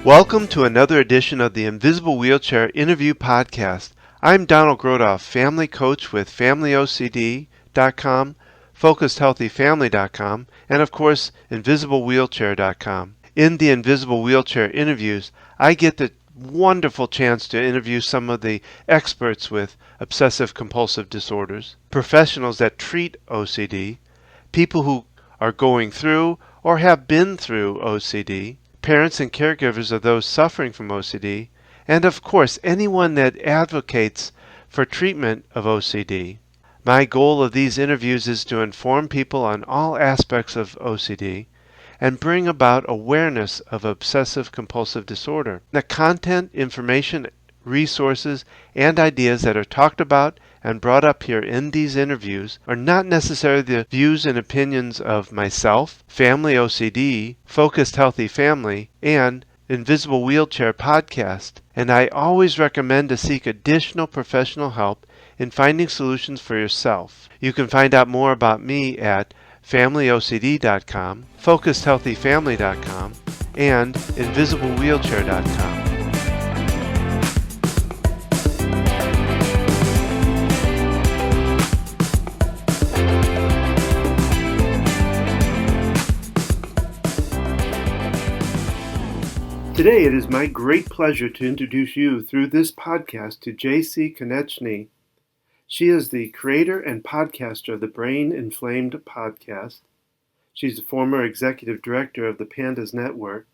Welcome to another edition of the Invisible Wheelchair Interview Podcast. I'm Donald Grodoff, family coach with FamilyOCD.com, FocusedHealthyFamily.com, and of course, InvisibleWheelchair.com. In the Invisible Wheelchair interviews, I get the wonderful chance to interview some of the experts with obsessive-compulsive disorders, professionals that treat OCD, people who are going through or have been through OCD, parents and caregivers of those suffering from OCD, and of course anyone that advocates for treatment of OCD. My goal of these interviews is to inform people on all aspects of OCD and bring about awareness of obsessive-compulsive disorder. The content, information, resources, and ideas that are talked about and brought up here in these interviews are not necessarily the views and opinions of myself, Family OCD, Focused Healthy Family, and Invisible Wheelchair Podcast, and I always recommend to seek additional professional help in finding solutions for yourself. You can find out more about me at FamilyOCD.com, FocusedHealthyFamily.com, and InvisibleWheelchair.com. Today it is my great pleasure to introduce you through this podcast to J.C. Konecny. She is the creator and podcaster of the Brain Inflamed Podcast. She's the former executive director of the PANDAS network.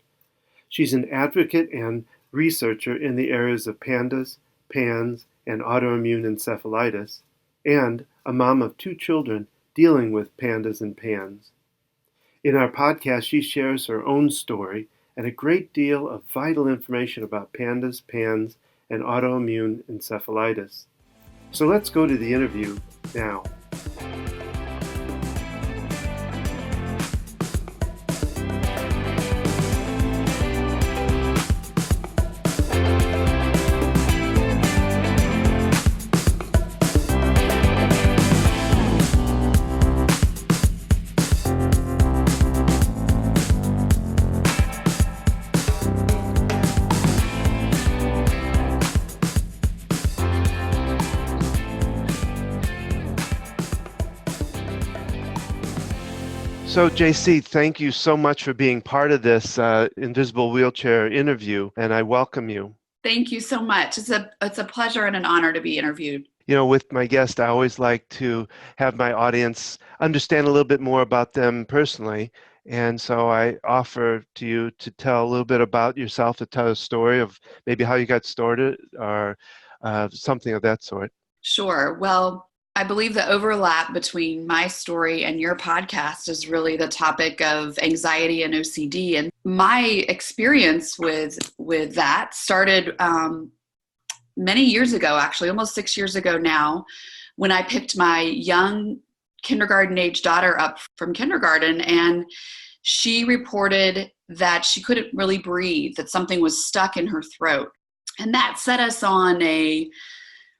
She's an advocate and researcher in the areas of PANDAS, PANS, and autoimmune encephalitis, and a mom of 2 children dealing with PANDAS and PANS. In our podcast, she shares her own story and a great deal of vital information about PANDAS, PANS, and autoimmune encephalitis. So let's go to the interview now. So, JC, thank you so much for being part of this Invisible Wheelchair interview, and I welcome you. Thank you so much. It's a pleasure and an honor to be interviewed. You know, with my guest, I always like to have my audience understand a little bit more about them personally, and so I offer to you to tell a little bit about yourself, to tell a story of maybe how you got started or something of that sort. Sure. Well, I believe the overlap between my story and your podcast is really the topic of anxiety and OCD. And my experience with that started many years ago, actually, almost 6 years ago now, when I picked my young kindergarten-age daughter up from kindergarten, and she reported that she couldn't really breathe, that something was stuck in her throat. And that set us on a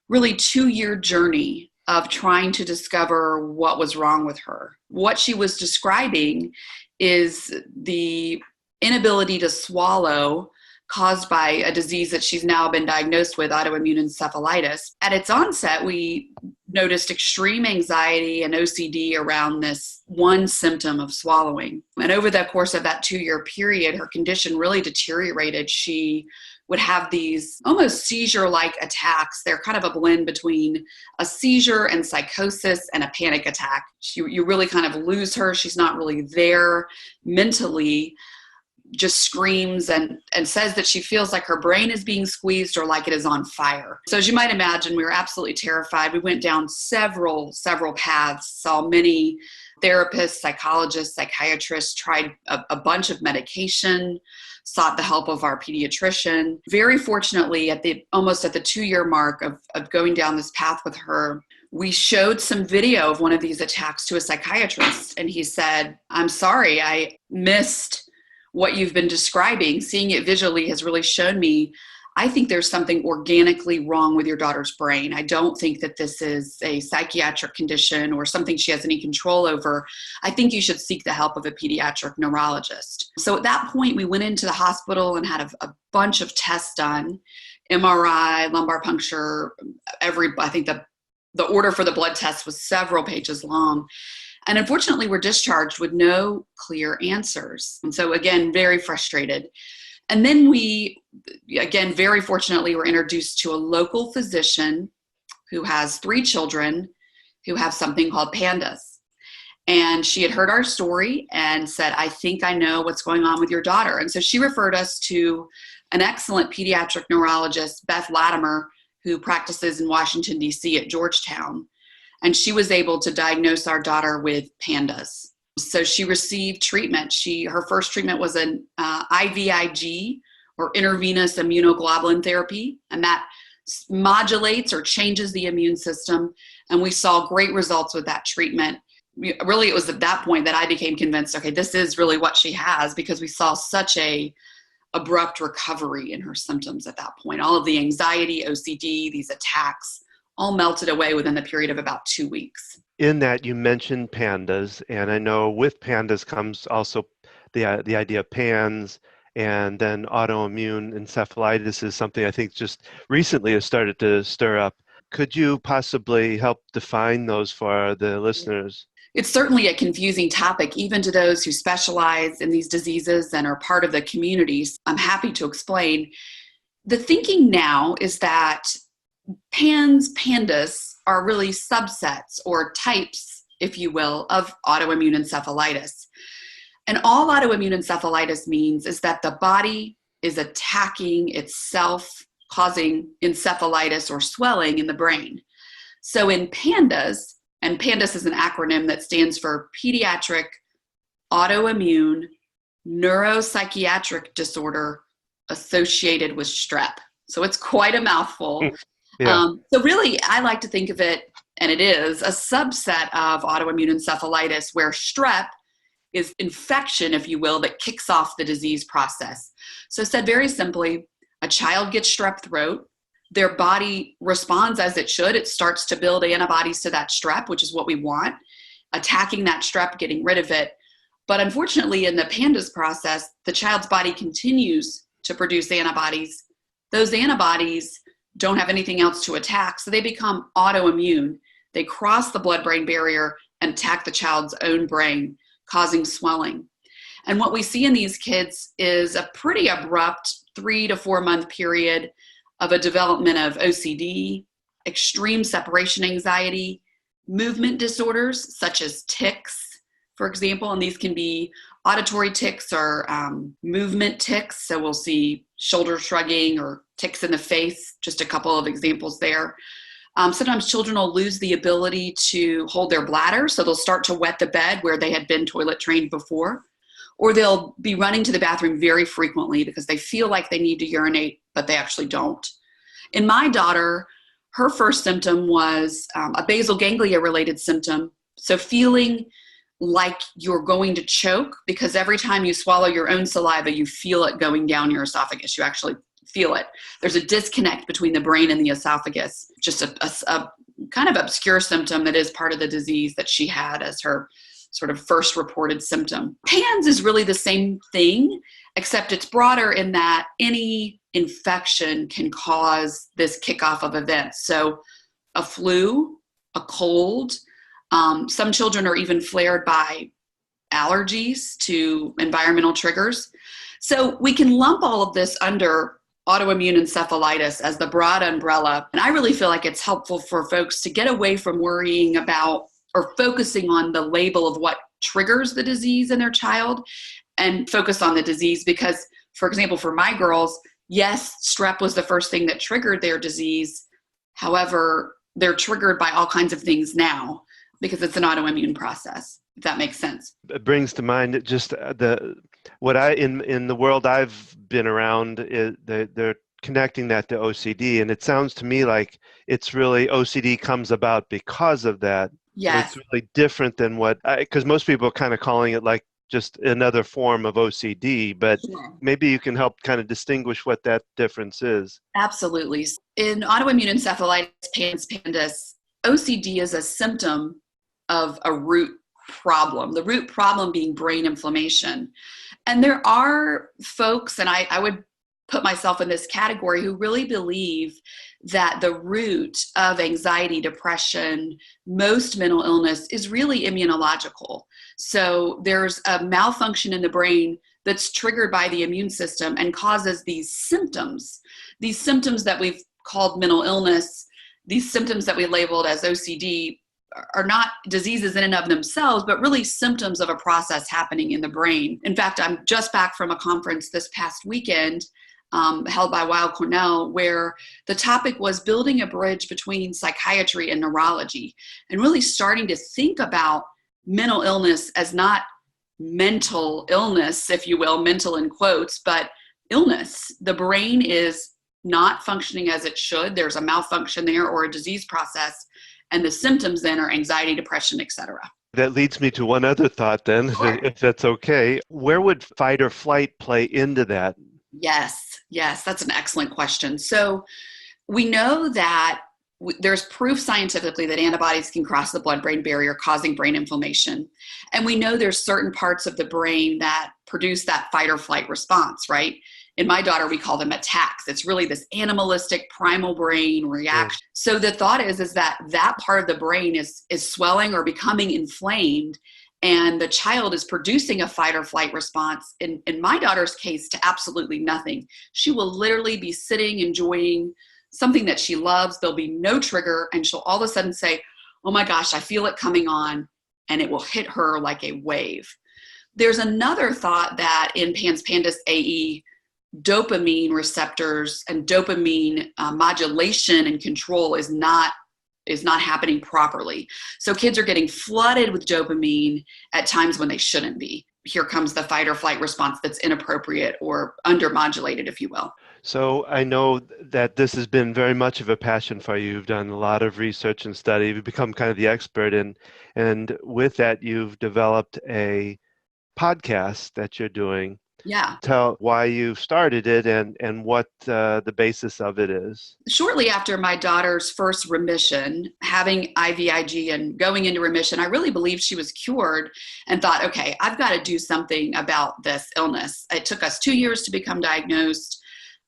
really 2-year journey of trying to discover what was wrong with her. What she was describing is the inability to swallow caused by a disease that she's now been diagnosed with, autoimmune encephalitis. At its onset, we noticed extreme anxiety and OCD around this one symptom of swallowing. And over the course of that 2-year period, her condition really deteriorated. She would have these almost seizure-like attacks. They're kind of a blend between a seizure and psychosis and a panic attack. You really kind of lose her. She's not really there mentally, just screams and says that she feels like her brain is being squeezed or like it is on fire. So as you might imagine, we were absolutely terrified. We went down several paths, saw many therapists, psychologists, psychiatrists, tried a bunch of medication, sought the help of our pediatrician. Very fortunately, almost at the 2-year mark of going down this path with her, we showed some video of one of these attacks to a psychiatrist, and he said, "I'm sorry, I missed what you've been describing. Seeing it visually has really shown me I think there's something organically wrong with your daughter's brain. I don't think that this is a psychiatric condition or something she has any control over. I think you should seek the help of a pediatric neurologist. So at that point, we went into the hospital and had a bunch of tests done, MRI, lumbar puncture, I think the order for the blood test was several pages long. And unfortunately, we're discharged with no clear answers. And so again, very frustrated. And then we, again, very fortunately, were introduced to a local physician who has 3 children who have something called PANDAS. And she had heard our story and said, I think I know what's going on with your daughter. And so she referred us to an excellent pediatric neurologist, Beth Latimer, who practices in Washington, D.C. at Georgetown. And she was able to diagnose our daughter with PANDAS. So she received treatment. Her first treatment was an IVIG, or intravenous immunoglobulin therapy, and that modulates or changes the immune system. And we saw great results with that treatment. Really, it was at that point that I became convinced, okay, this is really what she has, because we saw such a abrupt recovery in her symptoms at that point. All of the anxiety, OCD, these attacks, all melted away within the period of about 2 weeks. In that, you mentioned PANDAS, and I know with PANDAS comes also the idea of PANS, and then autoimmune encephalitis is something I think just recently has started to stir up. Could you possibly help define those for the listeners? It's certainly a confusing topic, even to those who specialize in these diseases and are part of the communities. I'm happy to explain. The thinking now is that PANS, PANDAS are really subsets or types, if you will, of autoimmune encephalitis. And all autoimmune encephalitis means is that the body is attacking itself, causing encephalitis or swelling in the brain. So in PANDAS, and PANDAS is an acronym that stands for Pediatric Autoimmune Neuropsychiatric Disorder Associated with Strep. So it's quite a mouthful. Yeah. So really, I like to think of it, and it is, a subset of autoimmune encephalitis where strep is infection, if you will, that kicks off the disease process. So said very simply, a child gets strep throat, their body responds as it should. It starts to build antibodies to that strep, which is what we want, attacking that strep, getting rid of it. But unfortunately, in the PANDAS process, the child's body continues to produce antibodies. Those antibodies don't have anything else to attack, so they become autoimmune. They cross the blood-brain barrier and attack the child's own brain, causing swelling. And what we see in these kids is a pretty abrupt 3 to 4 month period of a development of OCD, extreme separation anxiety, movement disorders such as tics, for example, and these can be auditory tics or movement tics. So we'll see shoulder shrugging or tics in the face, just a couple of examples there. Sometimes children will lose the ability to hold their bladder, so they'll start to wet the bed where they had been toilet trained before, or they'll be running to the bathroom very frequently because they feel like they need to urinate, but they actually don't. In my daughter, her first symptom was a basal ganglia related symptom. So feeling like you're going to choke because every time you swallow your own saliva, you feel it going down your esophagus. You actually feel it. There's a disconnect between the brain and the esophagus. Just a kind of obscure symptom that is part of the disease that she had as her sort of first reported symptom. PANS is really the same thing, except it's broader in that any infection can cause this kickoff of events. So a flu, a cold, some children are even flared by allergies to environmental triggers. So we can lump all of this under autoimmune encephalitis as the broad umbrella. And I really feel like it's helpful for folks to get away from worrying about or focusing on the label of what triggers the disease in their child and focus on the disease. Because, for example, for my girls, yes, strep was the first thing that triggered their disease. However, they're triggered by all kinds of things now because it's an autoimmune process, if that makes sense. It brings to mind just in the world I've been around, they're connecting that to OCD, and it sounds to me like it's really OCD comes about because of that. Yes. So it's really different than because most people are kind of calling it like just another form of OCD, but Sure. maybe you can help kind of distinguish what that difference is. Absolutely. In autoimmune encephalitis, PANS, PANDAS, OCD is a symptom of a root problem, the root problem being brain inflammation. And there are folks, and I would put myself in this category, who really believe that the root of anxiety, depression, most mental illness is really immunological. So there's a malfunction in the brain that's triggered by the immune system and causes these symptoms that we've called mental illness, these symptoms that we labeled as OCD are not diseases in and of themselves, but really symptoms of a process happening in the brain. In fact, I'm just back from a conference this past weekend held by Weill Cornell, where the topic was building a bridge between psychiatry and neurology, and really starting to think about mental illness as not mental illness, if you will, mental in quotes, but illness. The brain is not functioning as it should. There's a malfunction there or a disease process, and the symptoms then are anxiety, depression, etc. That leads me to one other thought then, Sure. if that's okay. Where would fight or flight play into that? Yes, that's an excellent question. So we know that there's proof scientifically that antibodies can cross the blood-brain barrier, causing brain inflammation. And we know there's certain parts of the brain that produce that fight or flight response, right? In my daughter, we call them attacks. It's really this animalistic primal brain reaction. Yeah. So the thought is that part of the brain is swelling or becoming inflamed, and the child is producing a fight or flight response. In my daughter's case, to absolutely nothing. She will literally be sitting, enjoying something that she loves. There'll be no trigger, and she'll all of a sudden say, oh my gosh, I feel it coming on, and it will hit her like a wave. There's another thought that in PANS, PANDAS, AE, dopamine receptors and dopamine modulation and control is not happening properly. So kids are getting flooded with dopamine at times when they shouldn't be. Here comes the fight or flight response that's inappropriate or undermodulated, if you will. So I know that this has been very much of a passion for you. You've done a lot of research and study. You've become kind of the expert and with that, you've developed a podcast that you're doing. Yeah. Tell why you started it and what the basis of it is. Shortly after my daughter's first remission, having IVIG and going into remission, I really believed she was cured and thought, okay, I've got to do something about this illness. It took us 2 years to become diagnosed.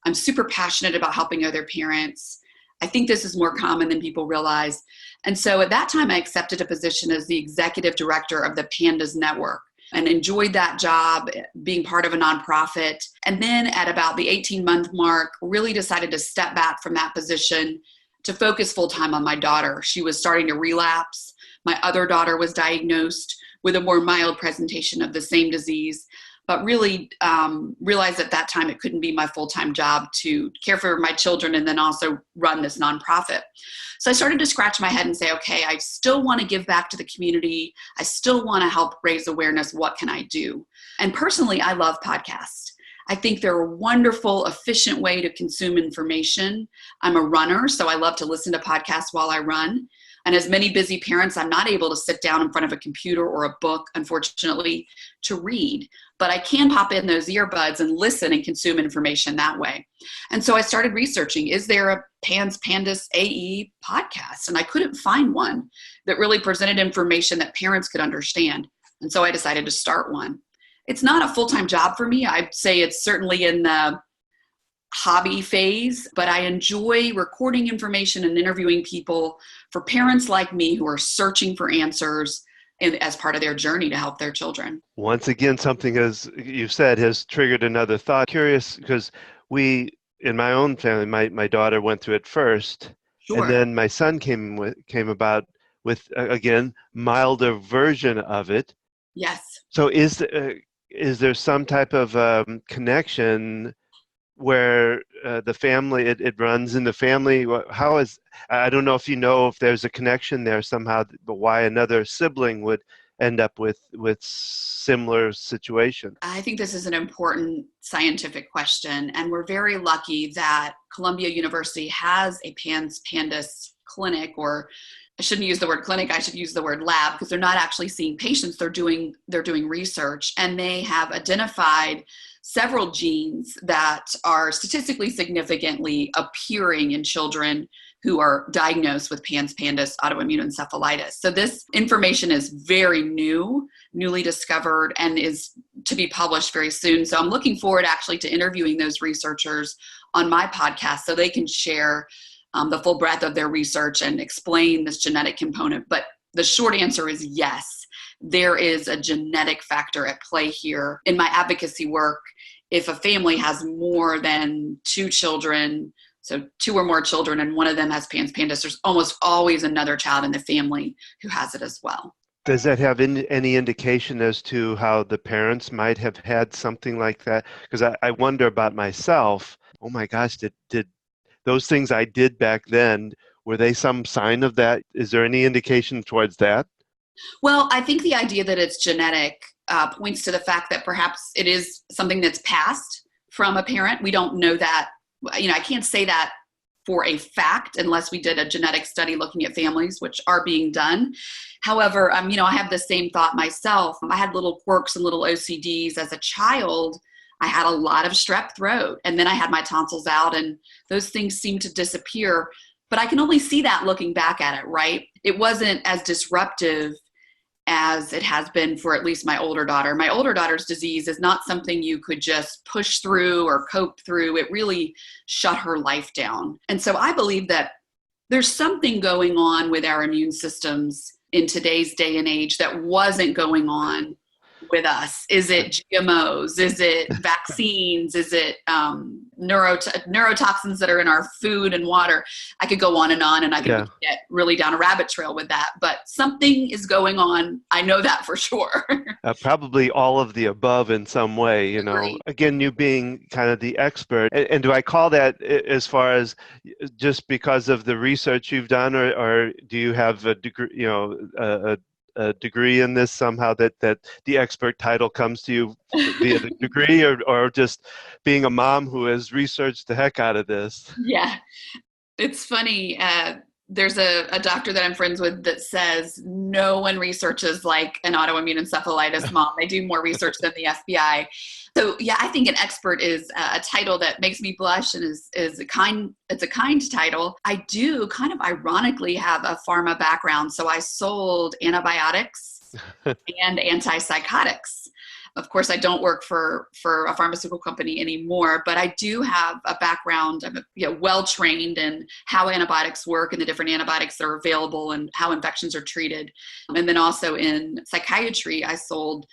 I'm super passionate about helping other parents. I think this is more common than people realize. And so at that time, I accepted a position as the executive director of the PANDAS network, and enjoyed that job, being part of a nonprofit. And then at about the 18-month mark, really decided to step back from that position to focus full-time on my daughter. She was starting to relapse. My other daughter was diagnosed with a more mild presentation of the same disease, but really realized at that time it couldn't be my full-time job to care for my children and then also run this nonprofit. So I started to scratch my head and say, okay, I still want to give back to the community. I still want to help raise awareness. What can I do? And personally, I love podcasts. I think they're a wonderful, efficient way to consume information. I'm a runner, so I love to listen to podcasts while I run. And as many busy parents, I'm not able to sit down in front of a computer or a book, unfortunately, to read. But I can pop in those earbuds and listen and consume information that way. And so I started researching, is there a PANS, PANDAS, AE podcast? And I couldn't find one that really presented information that parents could understand. And so I decided to start one. It's not a full-time job for me. I'd say it's certainly in the hobby phase, but I enjoy recording information and interviewing people for parents like me who are searching for answers as part of their journey to help their children. Once again, something, as you said, has triggered another thought. Curious, because in my own family, my daughter went through it first, Sure. and then my son came about with again milder version of it. Yes. So is there some type of connection where the family, it runs in the family? How is, I don't know if there's a connection there somehow, but why another sibling would end up with similar situation? I think this is an important scientific question, and we're very lucky that Columbia University has a PANS PANDAS clinic or I shouldn't use the word clinic, I should use the word lab, because they're not actually seeing patients, they're doing research, and they have identified several genes that are statistically significantly appearing in children who are diagnosed with PANS, PANDAS, autoimmune encephalitis. So this information is very newly discovered, and is to be published very soon. So I'm looking forward actually to interviewing those researchers on my podcast so they can share the full breadth of their research and explain this genetic component. But the short answer is yes, there is a genetic factor at play here. In my advocacy work, if a family has more than 2 children, so 2 or more children, and one of them has PANS, PANDAS, there's almost always another child in the family who has it as well. Does that have any indication as to how the parents might have had something like that? Because I wonder about myself. Oh my gosh, did those things I did back then, were they some sign of that? Is there any indication towards that? Well, I think the idea that it's genetic points to the fact that perhaps it is something that's passed from a parent. We don't know that. I can't say that for a fact unless we did a genetic study looking at families, which are being done. However, I have the same thought myself. I had little quirks and little OCDs as a child. I had a lot of strep throat, and then I had my tonsils out, and those things seemed to disappear. But I can only see that looking back at it, right? It wasn't as disruptive as it has been for at least my older daughter. My older daughter's disease is not something you could just push through or cope through. It really shut her life down. And so I believe that there's something going on with our immune systems in today's day and age that wasn't going on with us. Is it GMOs? Is it vaccines? Is it neurotoxins that are in our food and water? I could go on, and I could get really down a rabbit trail with that. But something is going on. I know that for sure. Probably all of the above in some way, Agreed. Again, you being kind of the expert. And do I call that as far as just because of the research you've done, or do you have a degree, a degree in this somehow, that the expert title comes to you via the degree, or just being a mom who has researched the heck out of this? Yeah, it's funny. There's a doctor that I'm friends with that says no one researches like an autoimmune encephalitis mom. They do more research than the FBI. So yeah, I think an expert is a title that makes me blush, and it's a kind title. I do kind of ironically have a pharma background. So I sold antibiotics and antipsychotics. Of course, I don't work for a pharmaceutical company anymore, but I do have a background. I'm well-trained in how antibiotics work and the different antibiotics that are available and how infections are treated. And then also in psychiatry, I sold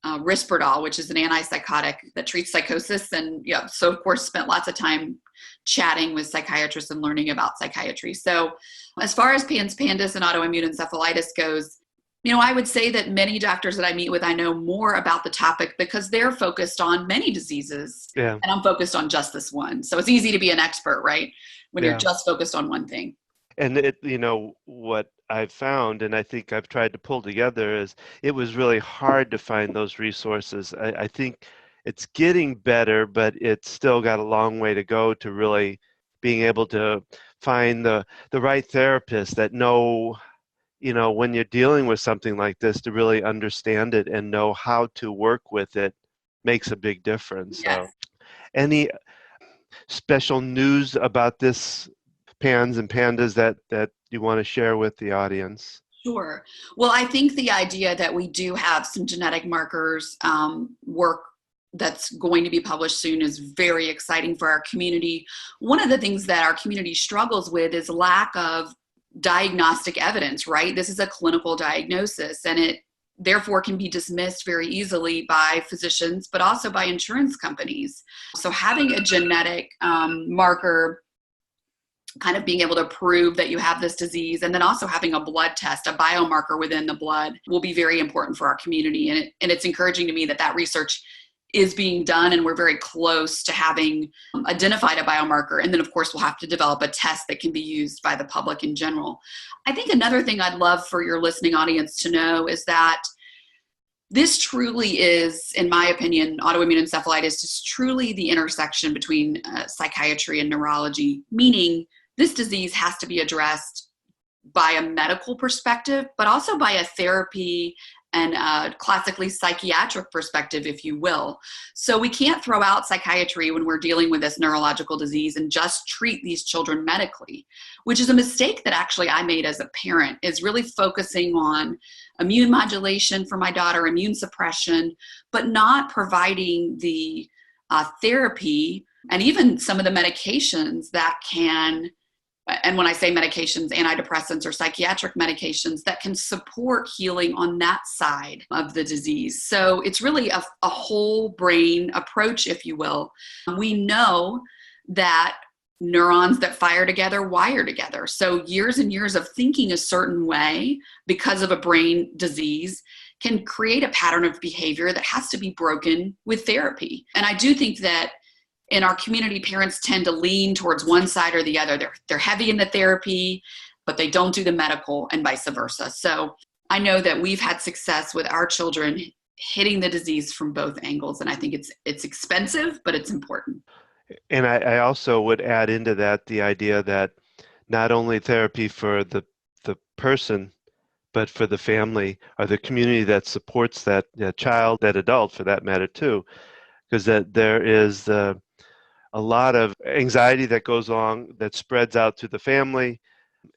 Risperdal, which is an antipsychotic that treats psychosis. And so of course, spent lots of time chatting with psychiatrists and learning about psychiatry. So as far as PANS, PANDAS, and autoimmune encephalitis goes, I would say that many doctors that I meet with, I know more about the topic because they're focused on many diseases, and I'm focused on just this one. So it's easy to be an expert, right? When you're just focused on one thing. And what I've found, and I think I've tried to pull together, is it was really hard to find those resources. I think it's getting better, but it's still got a long way to go to really being able to find the right therapists that know, when you're dealing with something like this, to really understand it and know how to work with it makes a big difference. Yes. So, any special news about this PANS and PANDAS that you want to share with the audience? Sure. Well, I think the idea that we do have some genetic markers work that's going to be published soon is very exciting for our community. One of the things that our community struggles with is lack of diagnostic evidence, right? This is a clinical diagnosis, and it therefore can be dismissed very easily by physicians, but also by insurance companies. So having a genetic marker, kind of being able to prove that you have this disease, and then also having a blood test, a biomarker within the blood, will be very important for our community. And it's encouraging to me that research is being done, and we're very close to having identified a biomarker. And then of course we'll have to develop a test that can be used by the public in general. I think another thing I'd love for your listening audience to know is that this truly is, in my opinion, autoimmune encephalitis is truly the intersection between psychiatry and neurology, meaning this disease has to be addressed by a medical perspective, but also by a therapy and a classically psychiatric perspective, if you will. So we can't throw out psychiatry when we're dealing with this neurological disease and just treat these children medically, which is a mistake that actually I made as a parent, is really focusing on immune modulation for my daughter, immune suppression, but not providing the therapy and even some of the medications that can, and when I say medications, antidepressants or psychiatric medications that can support healing on that side of the disease. So it's really a whole brain approach, if you will. We know that neurons that fire together wire together. So years and years of thinking a certain way because of a brain disease can create a pattern of behavior that has to be broken with therapy. And I do think that in our community, parents tend to lean towards one side or the other. They're heavy in the therapy, but they don't do the medical, and vice versa. So I know that we've had success with our children hitting the disease from both angles, and I think it's expensive, but it's important. And I also would add into that the idea that not only therapy for the person, but for the family or the community that supports that child, that adult for that matter too, because that there is a lot of anxiety that goes along that spreads out to the family.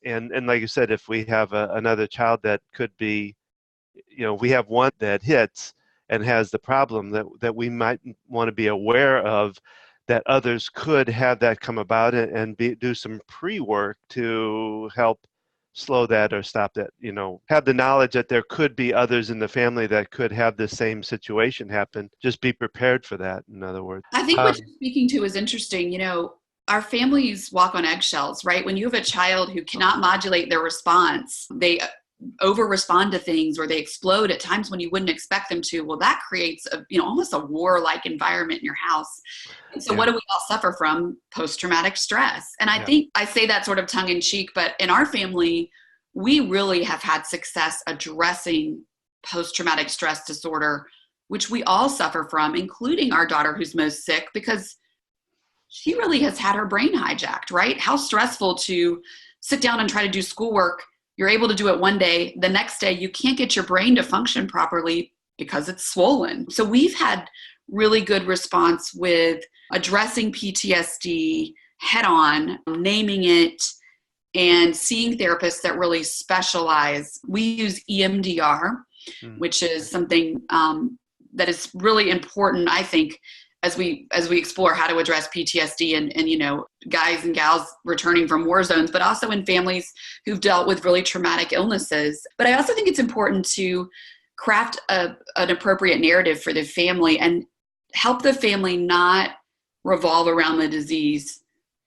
And like you said, if we have another child that could be, we have one that hits and has the problem that we might want to be aware of, that others could have that come about and do some pre-work to help slow that or stop that, have the knowledge that there could be others in the family that could have the same situation happen. Just be prepared for that, in other words. I think what you're speaking to is interesting. Our families walk on eggshells, right? When you have a child who cannot modulate their response, they over respond to things or they explode at times when you wouldn't expect them to. Well, that creates almost a war-like environment in your house. And so what do we all suffer from? Post-traumatic stress. And I think I say that sort of tongue in cheek, but in our family, we really have had success addressing post-traumatic stress disorder, which we all suffer from, including our daughter who's most sick, because she really has had her brain hijacked, right? How stressful to sit down and try to do schoolwork. You're able to do it one day. The next day, you can't get your brain to function properly because it's swollen. So we've had really good response with addressing PTSD head on, naming it, and seeing therapists that really specialize. We use EMDR, which is something that is really important, I think, as we explore how to address PTSD and guys and gals returning from war zones, but also in families who've dealt with really traumatic illnesses. But I also think it's important to craft an appropriate narrative for the family and help the family not revolve around the disease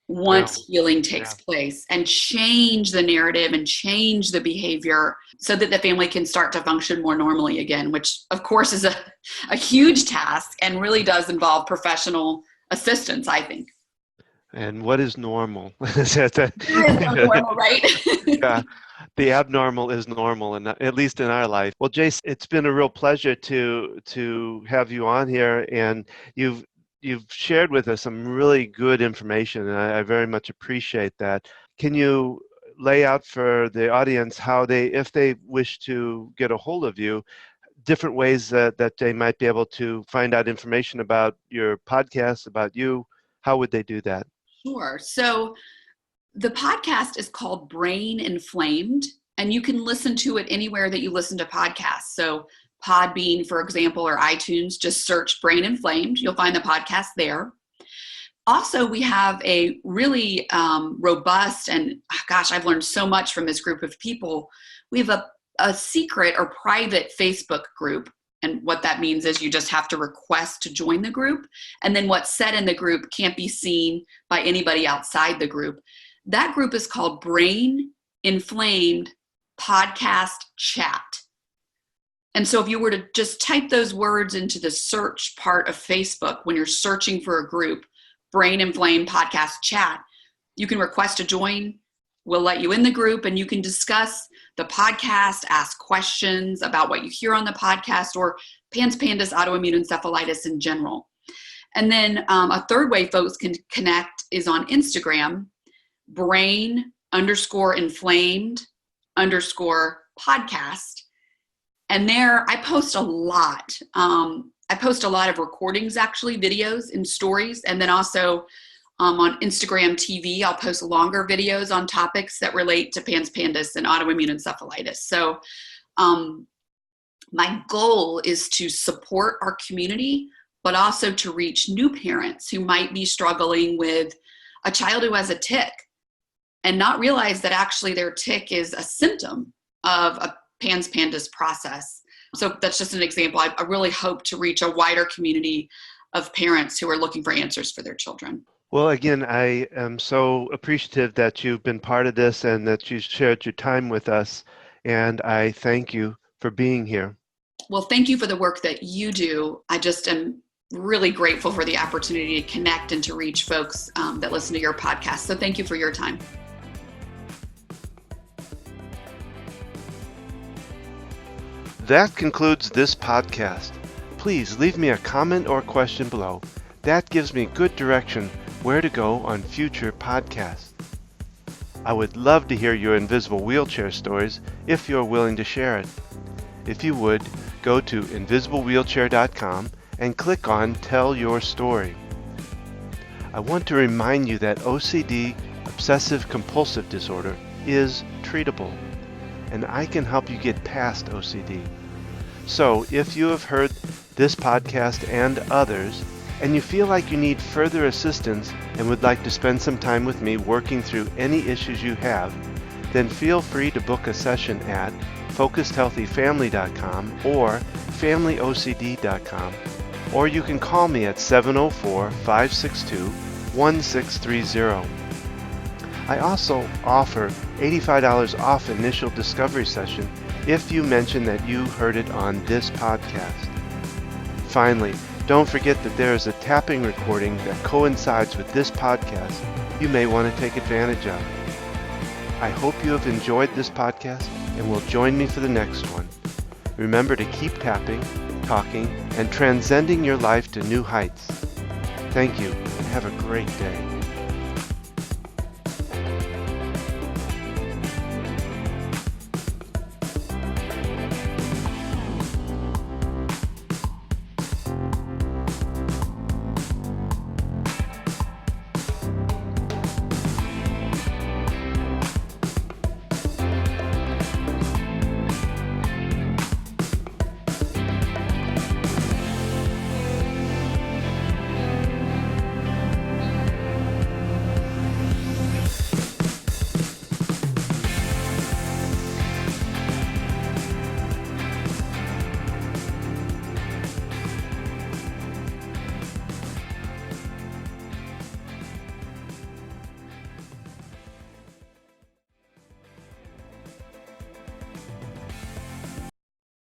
once healing takes place, and change the narrative and change the behavior so that the family can start to function more normally again, which of course is a huge task and really does involve professional assistance, I think. And what is normal? There is no normal, right? Yeah, the abnormal is normal, and at least in our life. Well, Jace, it's been a real pleasure to have you on here, and you've shared with us some really good information, and I very much appreciate that. Can you lay out for the audience how if they wish to get a hold of you, different ways that they might be able to find out information about your podcast, about you? How would they do that? Sure. So the podcast is called Brain Inflamed, and you can listen to it anywhere that you listen to podcasts. So Podbean, for example, or iTunes, just search Brain Inflamed. You'll find the podcast there. Also, we have a really robust, and I've learned so much from this group of people. We have a secret or private Facebook group. And what that means is you just have to request to join the group. And then what's said in the group can't be seen by anybody outside the group. That group is called Brain Inflamed Podcast Chat. And so if you were to just type those words into the search part of Facebook, when you're searching for a group, Brain Inflamed Podcast Chat, you can request to join. We'll let you in the group and you can discuss the podcast, ask questions about what you hear on the podcast, or PANS, PANDAS, autoimmune encephalitis in general. And then a third way folks can connect is on Instagram, brain_inflamed _podcast. And there I post a lot. I post a lot of recordings, actually, videos and stories. And then also on Instagram TV, I'll post longer videos on topics that relate to PANS, PANDAS, and autoimmune encephalitis. So my goal is to support our community, but also to reach new parents who might be struggling with a child who has a tic and not realize that actually their tic is a symptom of a PANS, PANDAS process. So that's just an example. I really hope to reach a wider community of parents who are looking for answers for their children. Well, again, I am so appreciative that you've been part of this and that you shared your time with us. And I thank you for being here. Well, thank you for the work that you do. I just am really grateful for the opportunity to connect and to reach folks that listen to your podcast. So thank you for your time. That concludes this podcast. Please leave me a comment or question below. That gives me good direction where to go on future podcasts. I would love to hear your invisible wheelchair stories if you're willing to share it. If you would, go to invisiblewheelchair.com and click on Tell Your Story. I want to remind you that OCD, obsessive compulsive disorder, is treatable, and I can help you get past OCD. So if you have heard this podcast and others, and you feel like you need further assistance and would like to spend some time with me working through any issues you have, then feel free to book a session at focusedhealthyfamily.com or familyocd.com, or you can call me at 704-562-1630. I also offer $85 off initial discovery session if you mention that you heard it on this podcast. Finally, don't forget that there is a tapping recording that coincides with this podcast you may want to take advantage of. I hope you have enjoyed this podcast and will join me for the next one. Remember to keep tapping, talking, and transcending your life to new heights. Thank you, and have a great day.